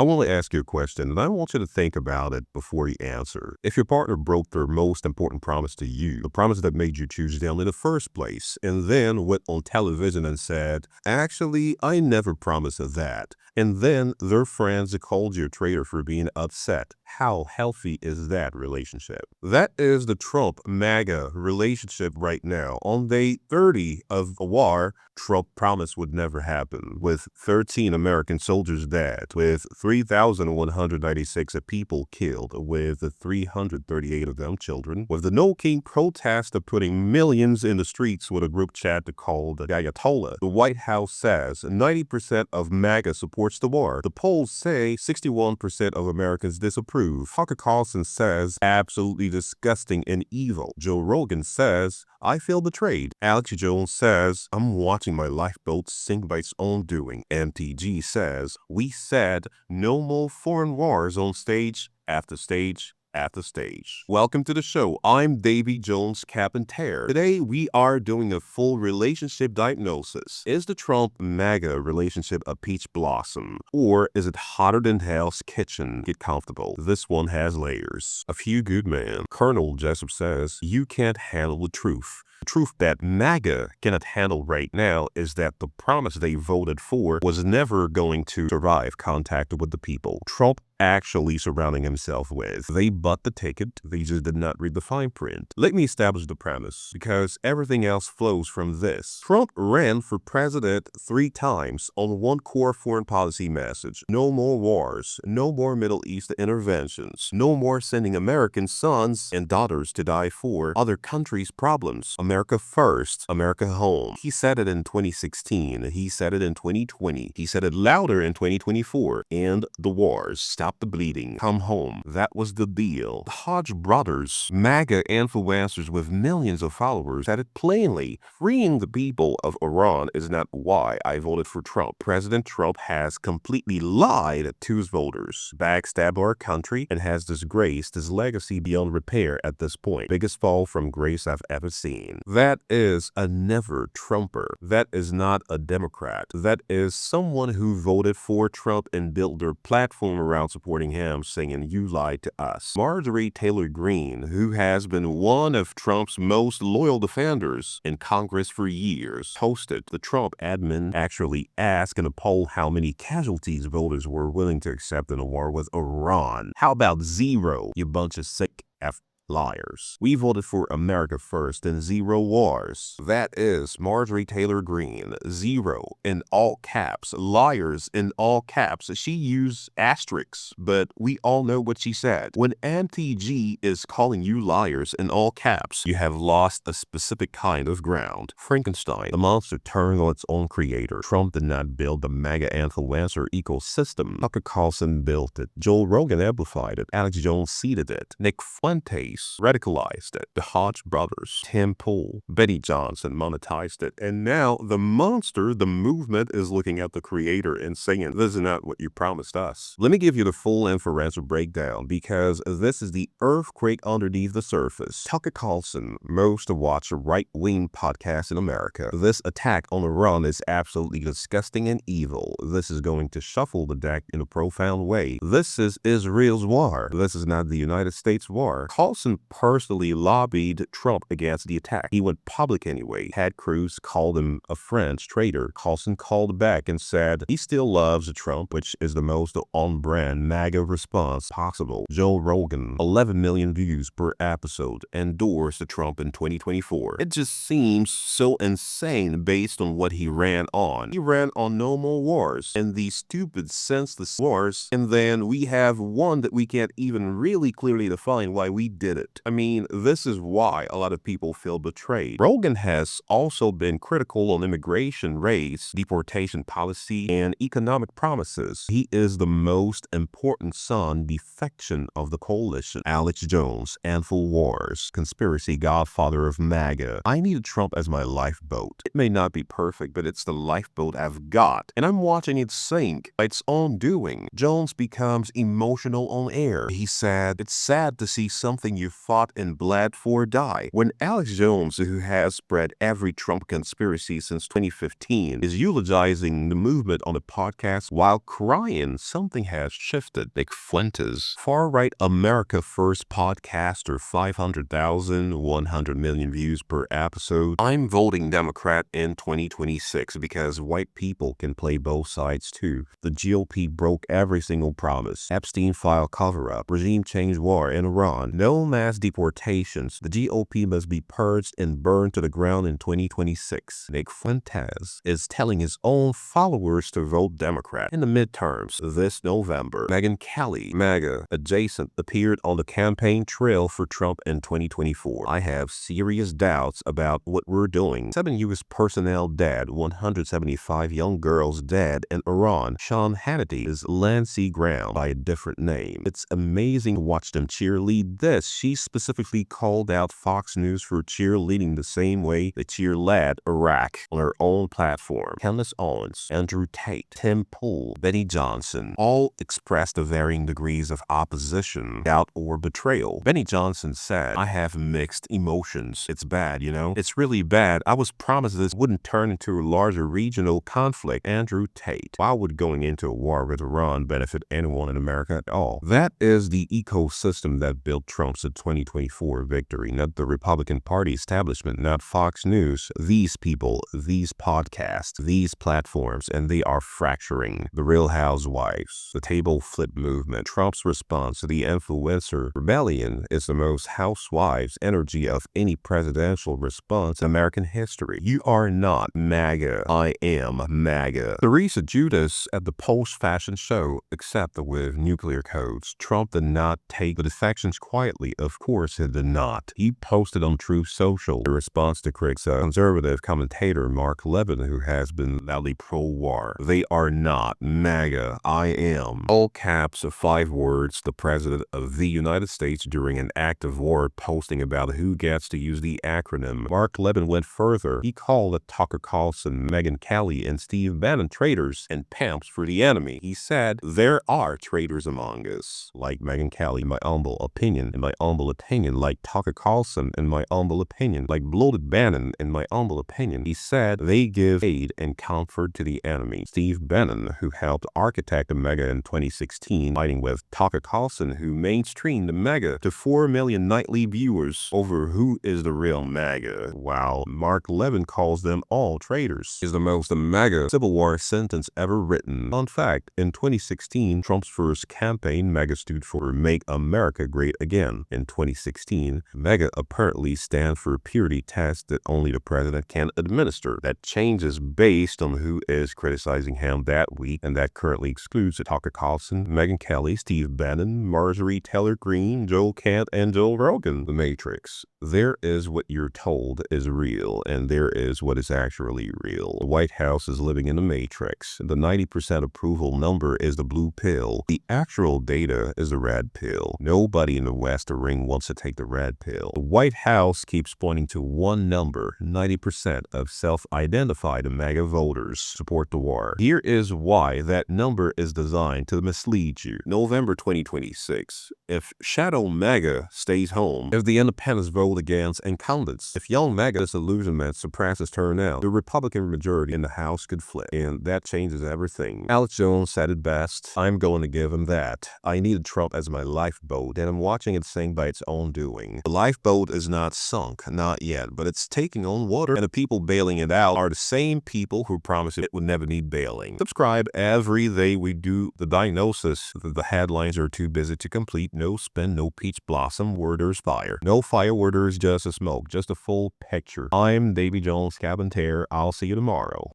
I want to ask you a question, and I want you to think about it before you answer. If your partner broke their most important promise to you, the promise that made you choose them in the first place, and then went on television and said, actually, I never promised that, and then their friends called you a traitor for being upset, how healthy is that relationship? That is the Trump-MAGA relationship right now. On day 30 of a war, Trump promised would never happen, with 13 American soldiers dead, with 3,196 people killed, with 338 of them children, with the No King protest putting millions in the streets with a group chat called the Ayatollah. The White House says 90% of MAGA supports the war. The polls say 61% of Americans disapprove. Tucker Carlson says absolutely disgusting and evil. Joe Rogan says, I feel betrayed. Alex Jones says, I'm watching my lifeboat sink by its own doing. MTG says, we said no more foreign wars on stage after stage after stage. Welcome to the show. I'm Davy Jones Carpenter. Today we are doing a full relationship diagnosis. Is the Trump-MAGA relationship a peach blossom? Or is it hotter than hell's kitchen? Get comfortable. This one has layers. A few good men. Colonel Jessup says, you can't handle the truth. The truth that MAGA cannot handle right now is that the promise they voted for was never going to survive contact with the people Trump actually surrounding himself with. They bought the ticket, they just did not read the fine print. Let me establish the premise, because everything else flows from this. Trump ran for president 3 times on one core foreign policy message. No more wars, no more Middle East interventions, no more sending American sons and daughters to die for other countries' problems. America first, America home. He said it in 2016, he said it in 2020, he said it louder in 2024, and the wars. Stop the bleeding. Come home. That was the deal. The Hodge brothers, MAGA influencers with millions of followers, said it plainly. Freeing the people of Iran is not why I voted for Trump. President Trump has completely lied to his voters, backstabbed our country, and has disgraced his legacy beyond repair at this point. Biggest fall from grace I've ever seen. That is a never-Trumper. That is not a Democrat. That is someone who voted for Trump and built their platform around supporting him, saying, you lied to us. Marjorie Taylor Greene, who has been one of Trump's most loyal defenders in Congress for years, hosted the Trump admin actually asked in a poll how many casualties voters were willing to accept in a war with Iran. How about 0, you bunch of sick liars. We voted for America first and 0 wars. That is Marjorie Taylor Greene. 0 in all caps. Liars in all caps. She used asterisks, but we all know what she said. When MTG is calling you liars in all caps, you have lost a specific kind of ground. Frankenstein, the monster turned on its own creator. Trump did not build the MAGA influencer ecosystem. Tucker Carlson built it. Joe Rogan amplified it. Alex Jones seeded it. Nick Fuentes radicalized it. The Hodge brothers, Tim Pool, Betty Johnson monetized it. And now the monster, the movement, is looking at the creator and saying, this is not what you promised us. Let me give you the full inferential breakdown, because this is the earthquake underneath the surface. Tucker Carlson, most watched right-wing podcast in America. This attack on Iran is absolutely disgusting and evil. This is going to shuffle the deck in a profound way. This is Israel's war. This is not the United States war. Carlson personally lobbied Trump against the attack. He went public anyway. Ted Cruz called him a French traitor. Carlson called back and said he still loves Trump, which is the most on-brand MAGA response possible. Joe Rogan, 11 million views per episode, endorsed Trump in 2024. It just seems so insane based on what he ran on. He ran on no more wars and these stupid, senseless wars, and then we have one that we can't even really clearly define why we did it. I mean, this is why a lot of people feel betrayed. Rogan has also been critical on immigration, race, deportation policy, and economic promises. He is the most important son defection of the coalition. Alex Jones, InfoWars, conspiracy godfather of MAGA. I needed Trump as my lifeboat. It may not be perfect, but it's the lifeboat I've got, and I'm watching it sink by its own doing. Jones becomes emotional on air. He said, it's sad to see something you fought and bled for die. When Alex Jones, who has spread every Trump conspiracy since 2015, is eulogizing the movement on the podcast while crying, something has shifted. Nick Fuentes, far-right America First podcaster, 500,000, 100 million views per episode. I'm voting Democrat in 2026 because white people can play both sides too. The GOP broke every single promise. Epstein file cover-up, regime change war in Iran, no mass deportations. The GOP must be purged and burned to the ground in 2026. Nick Fuentes is telling his own followers to vote Democrat in the midterms this November. Megyn Kelly, MAGA adjacent, appeared on the campaign trail for Trump in 2024. I have serious doubts about what we're doing. 7 U.S. personnel dead, 175 young girls dead in Iran. Sean Hannity is Lindsey Graham by a different name. It's amazing to watch them cheerlead this. She specifically called out Fox News for cheerleading the same way they cheerled Iraq on her own platform. Candace Owens, Andrew Tate, Tim Pool, Benny Johnson all expressed the varying degrees of opposition, doubt, or betrayal. Benny Johnson said, I have mixed emotions. It's bad, you know? It's really bad. I was promised this wouldn't turn into a larger regional conflict. Andrew Tate, why would going into a war with Iran benefit anyone in America at all? That is the ecosystem that built Trump's 2024 victory, not the Republican Party establishment, not Fox News. These people, these podcasts, these platforms, and they are fracturing. The Real Housewives, the table flip movement. Trump's response to the influencer rebellion is the most housewives energy of any presidential response in American history. You are not MAGA. I am MAGA. Teresa Judas at the Post fashion show, except with nuclear codes. Trump did not take the defections quietly. Of course he did not. He posted on Truth Social in response to critics, conservative commentator Mark Levin, who has been loudly pro-war. They are not MAGA. I am. All caps of 5 words, the President of the United States during an act of war, posting about who gets to use the acronym. Mark Levin went further. He called Tucker Carlson, Megyn Kelly, and Steve Bannon traitors and pimps for the enemy. He said, there are traitors among us, like Megyn Kelly, in my humble opinion, like Tucker Carlson, in my humble opinion, like bloated Bannon, in my humble opinion. He said they give aid and comfort to the enemy. Steve Bannon, who helped architect the MAGA in 2016, fighting with Tucker Carlson, who mainstreamed the MAGA to 4 million nightly viewers over who is the real MAGA, while Mark Levin calls them all traitors, is the most MAGA Civil War sentence ever written. Fun fact, in 2016, Trump's first campaign, MAGA stood for Make America Great Again. In 2016, MAGA apparently stands for a purity test that only the president can administer. That changes based on who is criticizing him that week, and that currently excludes Tucker Carlson, Megyn Kelly, Steve Bannon, Marjorie Taylor Greene, Joel Kent, and Joe Rogan. The Matrix. There is what you're told is real, and there is what is actually real. The White House is living in the Matrix. The 90% approval number is the blue pill. The actual data is the red pill. Nobody in the West or ring wants to take the red pill. The White House keeps pointing to one number: 90% of self-identified MAGA voters support the war. Here is why that number is designed to mislead you. November 2026. If Shadow MAGA stays home, if the independents vote against incumbents, if young MAGA disillusionment suppresses turnout, the Republican majority in the House could flip, and that changes everything. Alex Jones said it best. I'm going to give him that. I needed Trump as my lifeboat, and I'm watching it sink by its own doing. The lifeboat is not sunk, not yet, but it's taking on water, and the people bailing it out are the same people who promised it would never need bailing. Subscribe every day we do the diagnosis that the headlines are too busy to complete. No spin, no peach blossom, where there's fire. No fire where there's just a smoke, just a full picture. I'm Davy Jones, Cabin Terror. I'll see you tomorrow.